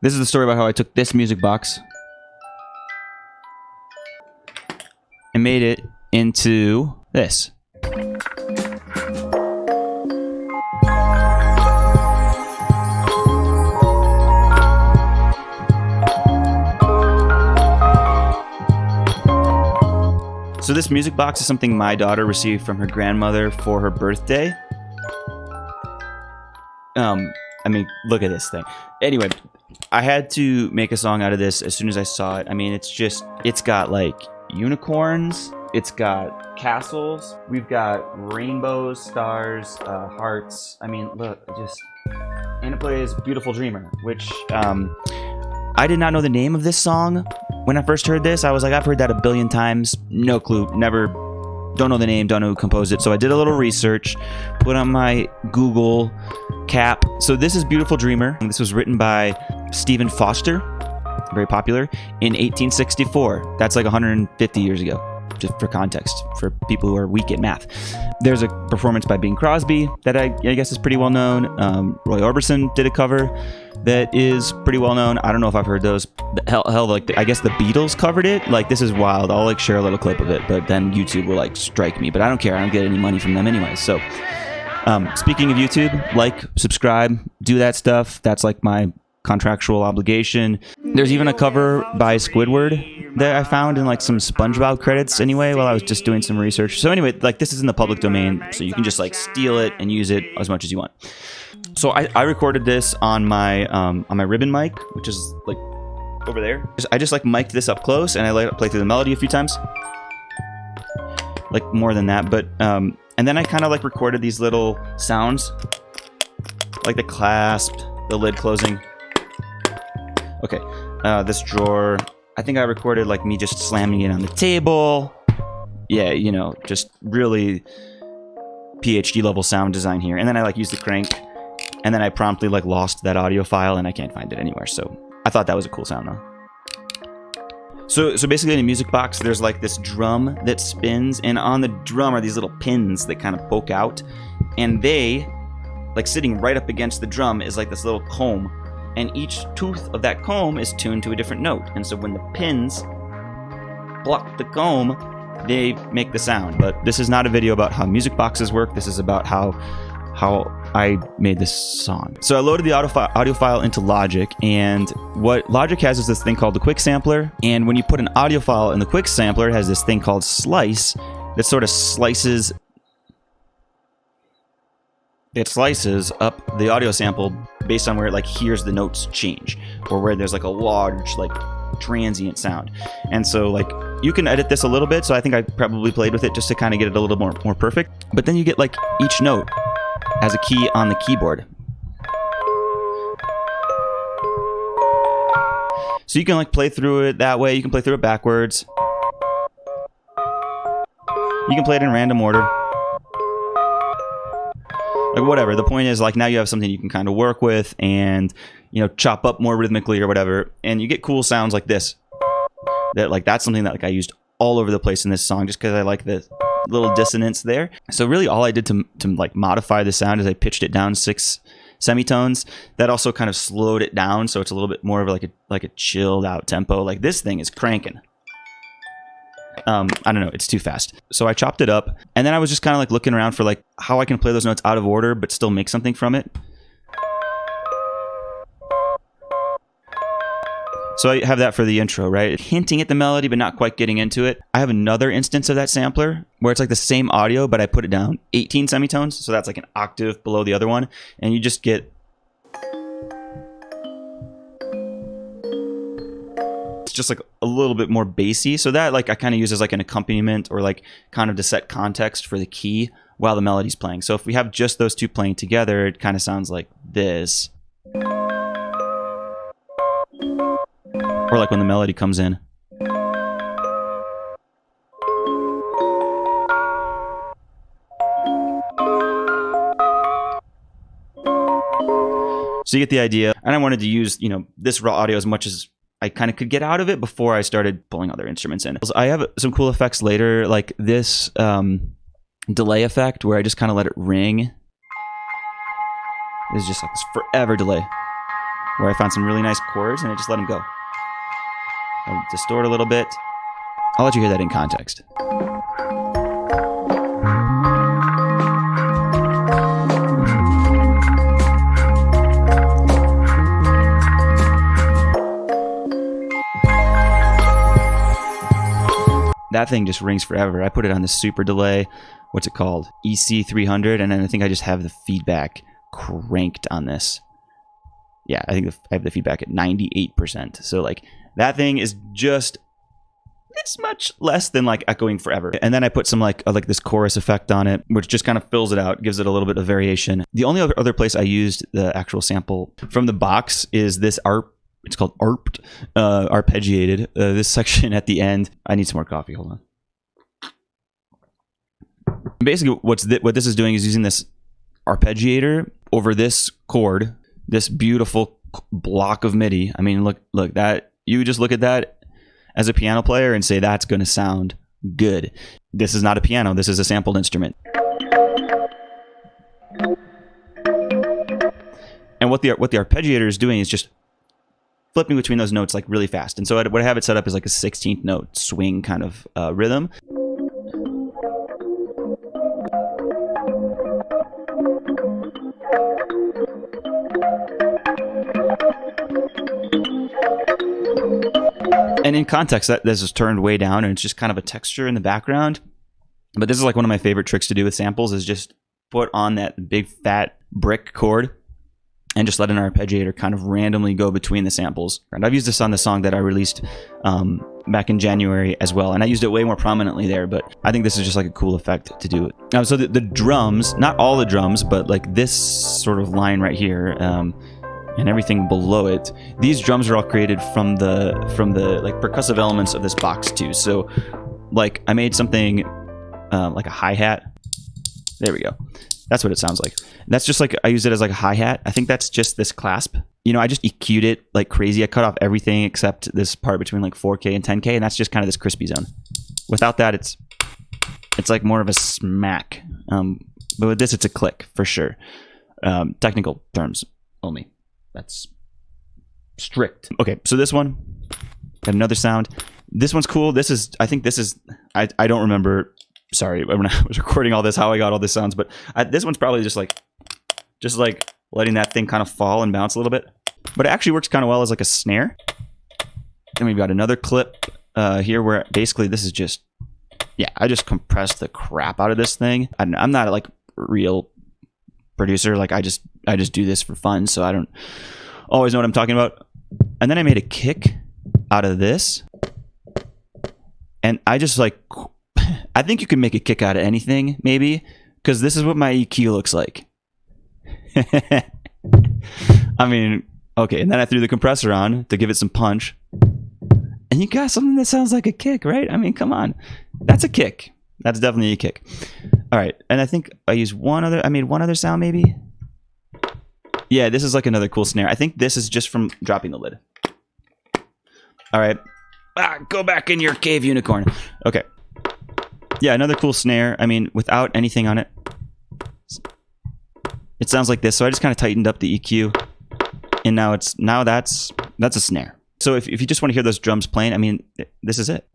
This is the story about how I took this music box and made it into this. So this music box is something my daughter received from her grandmother for her birthday. I mean, look at this thing. Anyway, I had to make a song out of this as soon as I saw it. I mean, it's got like unicorns, it's got castles, we've got rainbows, stars, hearts. I mean, look, and it plays Beautiful Dreamer, which I did not know the name of this song. When I first heard this, I was like, I've heard that a billion times. No clue. Never. Don't know the name. Don't know who composed it. So I did a little research. Put on my Google cap. So this is Beautiful Dreamer. This was written by Stephen Foster. Very popular. In 1864. That's like 150 years ago. Just for context. For people who are weak at math. There's a performance by Bing Crosby that I guess is pretty well known. Roy Orbison did a cover that is pretty well known. I don't know if I've heard those. Hell, like I guess the Beatles covered it. Like, this is wild. I'll like share a little clip of it, but then YouTube will like strike me. But I don't care. I don't get any money from them anyway. So, speaking of YouTube, like, subscribe, do that stuff. That's like my contractual obligation. There's even a cover by Squidward that I found in like some SpongeBob credits anyway while I was just doing some research. So anyway, like, this is in the public domain, so you can just like steal it and use it as much as you want. So I recorded this on my ribbon mic, which is like over there. I just like mic'd this up close and I let it play through the melody a few times. Like more than that, but and then I kind of like recorded these little sounds, like the clasp, the lid closing. Okay, this drawer, I think I recorded like me just slamming it on the table. Yeah, you know, just really PhD level sound design here. And then I like used the crank, and then I promptly like lost that audio file and I can't find it anywhere. So I thought that was a cool sound though. So basically in a music box, there's like this drum that spins, and on the drum are these little pins that kind of poke out, and they, like sitting right up against the drum is like this little comb, and each tooth of that comb is tuned to a different note. And so when the pins pluck the comb, they make the sound. But this is not a video about how music boxes work. This is about how I made this song. So I loaded the audio file into Logic, and what Logic has is this thing called the Quick Sampler. And when you put an audio file in the Quick Sampler, it has this thing called Slice that sort of slices up the audio sample based on where it like hears the notes change, or where there's like a large like transient sound. And so like you can edit this a little bit, so I think I probably played with it just to kind of get it a little more perfect. But then you get like each note as a key on the keyboard. So you can like play through it that way. You can play through it backwards. You can play it in random order. Like whatever. The point is, like, now you have something you can kind of work with and, you know, chop up more rhythmically or whatever, and you get cool sounds like this. That's something that like I used all over the place in this song just because I like the little dissonance there. So really all I did to like modify the sound is I pitched it down 6 semitones. That also kind of slowed it down, so it's a little bit more of like a chilled out tempo. Like this thing is cranking. I don't know, it's too fast. So I chopped it up, and then I was just kind of like looking around for like how I can play those notes out of order but still make something from it. So I have that for the intro, right? Hinting at the melody but not quite getting into it. I have another instance of that sampler where it's like the same audio, but I put it down 18 semitones, so that's like an octave below the other one, and you just get just like a little bit more bassy. So that like I kind of use as like an accompaniment, or like kind of to set context for the key while the melody's playing. So if we have just those two playing together, it kind of sounds like this. Or like when the melody comes in. So you get the idea. And I wanted to use, you know, this raw audio as much as I kind of could get out of it before I started pulling other instruments in. I have some cool effects later, like this delay effect where I just kind of let it ring. It's just like this forever delay. where I found some really nice chords and I just let them go. I'll distort a little bit. I'll let you hear that in context. That thing just rings forever. I put it on the super delay. What's it called? EC300. And then I think I just have the feedback cranked on this. Yeah, I think I have the feedback at 98%. So like that thing is just this much less than like echoing forever. And then I put some like this chorus effect on it, which just kind of fills it out, gives it a little bit of variation. The only other place I used the actual sample from the box is this ARP. It's called ARPed, arpeggiated. This section at the end. I need some more coffee. Hold on. Basically, what this is doing is using this arpeggiator over this chord, this beautiful block of MIDI. I mean, look that. You just look at that as a piano player and say that's going to sound good. This is not a piano. This is a sampled instrument. And what the arpeggiator is doing is just flipping between those notes like really fast. And so what I have it set up is like a 16th note swing kind of rhythm. And in context, this is turned way down and it's just kind of a texture in the background. But this is like one of my favorite tricks to do with samples is just put on that big fat brick chord and just let an arpeggiator kind of randomly go between the samples. And I've used this on the song that I released back in January as well. And I used it way more prominently there, but I think this is just like a cool effect to do it. So the drums, not all the drums, but like this sort of line right here, and everything below it, these drums are all created from the like percussive elements of this box too. So like I made something like a hi-hat. There we go. That's what it sounds like. That's just like, I use it as like a hi-hat. I think that's just this clasp. You know, I just EQ'd it like crazy. I cut off everything except this part between like 4K and 10K, and that's just kind of this crispy zone. Without that, it's like more of a smack. But with this, it's a click for sure. Technical terms only. That's strict. Okay, so this one, got another sound. This one's cool. I think this is, I don't remember. Sorry, when I was recording all this, how I got all these sounds, but this one's probably just like letting that thing kind of fall and bounce a little bit. But it actually works kind of well as like a snare. Then we've got another clip here where basically this is just, yeah, I just compressed the crap out of this thing. I'm not like real producer. Like I just do this for fun, so I don't always know what I'm talking about. And then I made a kick out of this, and I just like. I think you can make a kick out of anything, maybe, because this is what my EQ looks like. I mean, okay, and then I threw the compressor on to give it some punch. And you got something that sounds like a kick, right? I mean, come on. That's a kick. That's definitely a kick. All right, and I think I made one other sound, maybe? Yeah, this is like another cool snare. I think this is just from dropping the lid. All right. Go back in your cave, unicorn. Okay. Yeah, another cool snare. I mean, without anything on it. It sounds like this. So I just kind of tightened up the EQ. And now that's a snare. So if you just want to hear those drums playing, I mean, this is it.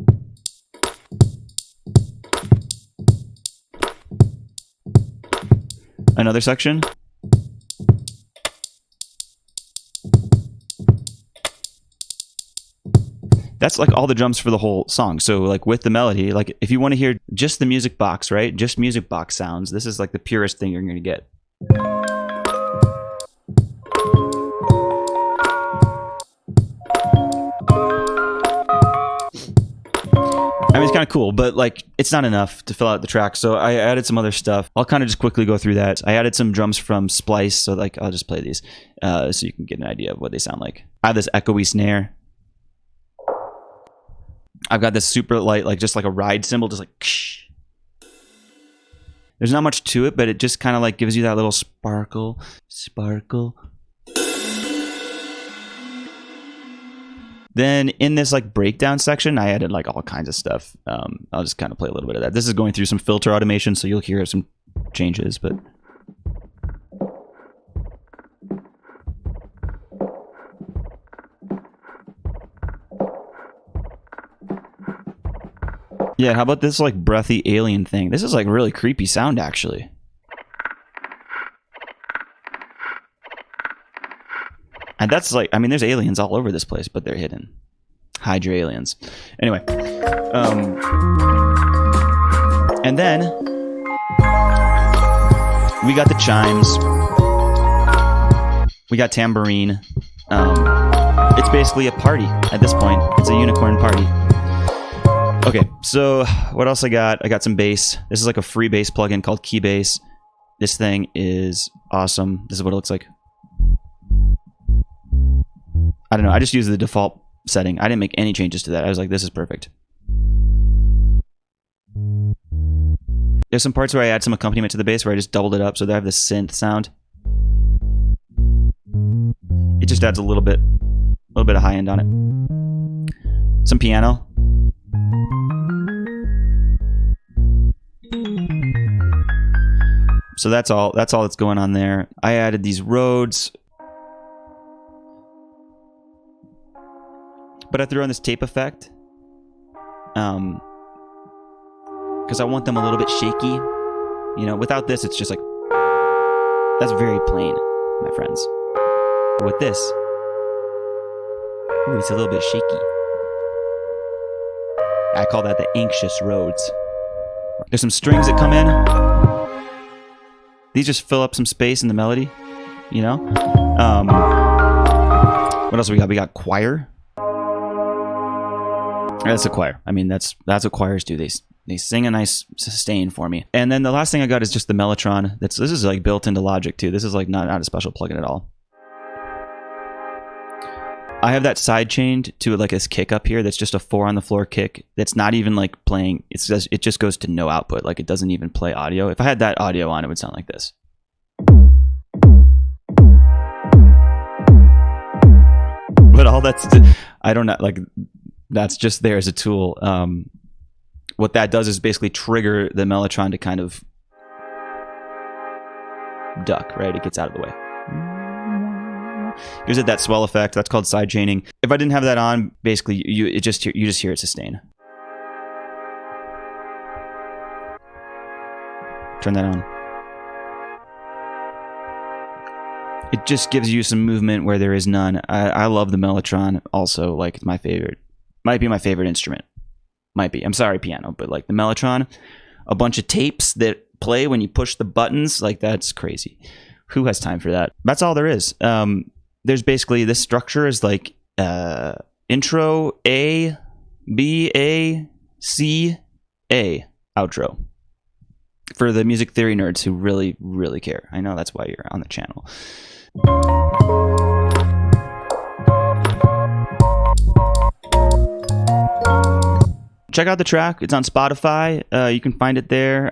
Another section. That's like all the drums for the whole song. So like with the melody, like if you want to hear just the music box, right? Just music box sounds. This is like the purest thing you're going to get. I mean, it's kind of cool, but like it's not enough to fill out the track. So I added some other stuff. I'll kind of just quickly go through that. I added some drums from Splice. So like I'll just play these so you can get an idea of what they sound like. I have this echoey snare. I've got this super light, like just like a ride cymbal, just like ksh. There's not much to it, but it just kind of like gives you that little sparkle. Then in this like breakdown section, I added like all kinds of stuff. I'll just kind of play a little bit of that. This is going through some filter automation, so you'll hear some changes, but Yeah, how about this like breathy alien thing? This is like really creepy sound actually. And that's like, I mean, there's aliens all over this place, but they're hidden. Hydra aliens. Anyway. And then we got the chimes. We got tambourine. It's basically a party at this point. It's a unicorn party. Okay, so what else I got? I got some bass. This is like a free bass plugin called Keybase. This thing is awesome. This is what it looks like. I don't know. I just used the default setting. I didn't make any changes to that. I was like, this is perfect. There's some parts where I add some accompaniment to the bass where I just doubled it up so that I have the synth sound. It just adds a little bit of high end on it. Some piano. So that's all that's going on there. I added these Rhodes. But I threw on this tape effect. Because I want them a little bit shaky. You know, without this, it's just like... That's very plain, my friends. But with this... Ooh, it's a little bit shaky. I call that the anxious Rhodes. There's some strings that come in. These just fill up some space in the melody. You know? What else we got? We got choir. That's a choir. I mean, that's what choirs do. They sing a nice sustain for me. And then the last thing I got is just the Mellotron. This is like built into Logic too. This is like not a special plugin at all. I have that side chained to like this kick up here. That's just a 4 on the floor kick. That's not even like playing. It just goes to no output. Like it doesn't even play audio. If I had that audio on, it would sound like this. But all that's I don't know. Like. That's just there as a tool. What that does is basically trigger the Mellotron to kind of duck, right? It gets out of the way. Gives it that swell effect. That's called side chaining. If I didn't have that on, basically you just hear it sustain. Turn that on. It just gives you some movement where there is none. I love the Mellotron also. Like, it's my favorite. Might be my favorite instrument. Might be. I'm sorry, piano, but like the Mellotron, a bunch of tapes that play when you push the buttons, like that's crazy. Who has time for that? That's all there is. There's basically, this structure is like intro A, B, A, C, A, outro. For the music theory nerds who really, really care. I know that's why you're on the channel. Check out the track. It's on Spotify. You can find it there.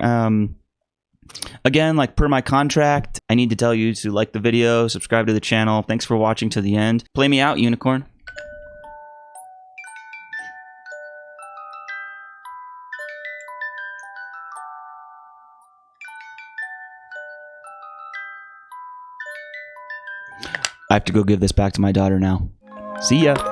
Again, like per my contract, I need to tell you to like the video, subscribe to the channel. Thanks for watching to the end. Play me out, Unicorn. I have to go give this back to my daughter now. See ya.